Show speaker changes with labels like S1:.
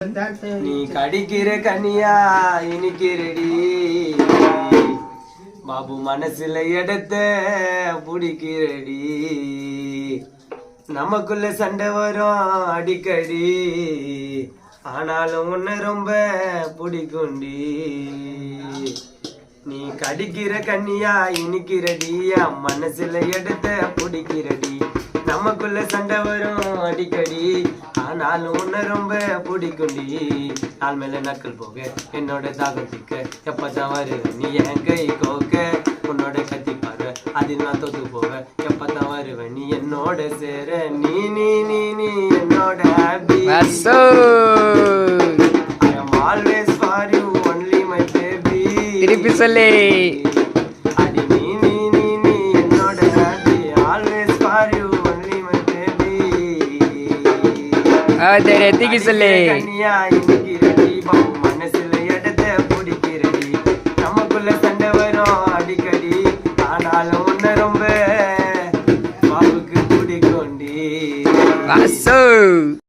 S1: நீ கடிக்கிற கனியா இனிக்கிறடி பாபு மனசுல எடுத்த பிடிக்கிறடி நமக்குள்ள சண்டை வரும் அடிக்கடி ஆனாலும் உன்னை ரொம்ப பிடிக்குண்டி நீ கடிக்கிற கண்ணியா இனிக்கிறடி மனசுல எடுத்த பிடிக்கிறடி நமக்குள்ள சண்டை வரும் அடிக்கடி ஆனாலும் உன்னை ரொம்ப பிடிக்குண்டி நாள் மேல நக்கல் போக என்னோட தாகம் திக்க எப்பதான் வருவ நீ என் கை கோக்க உன்னோட கத்தி பாரு அதில் நான் தொத்து போக எப்பதான் வருவ நீ என்னோட சேர நீ நீ நீ நீ என்னோட happy I am always for you only my baby
S2: திருப்பி சொல்லு
S1: அடி நீ நீ நீ நீ என்னோட happy always for you only my baby
S2: அதே எத்திக்கு சொல்லு
S1: கண்ணியா இனிக்கிறடி பாபு மனசுல எடுத்த பிடிக்கிறடி நமக்குள்ள சண்டை வரும் அடிக்கடி ஆனாலும் உன்னை ரொம்ப பாபுக்கு பிடிக்குண்டி
S2: வாசு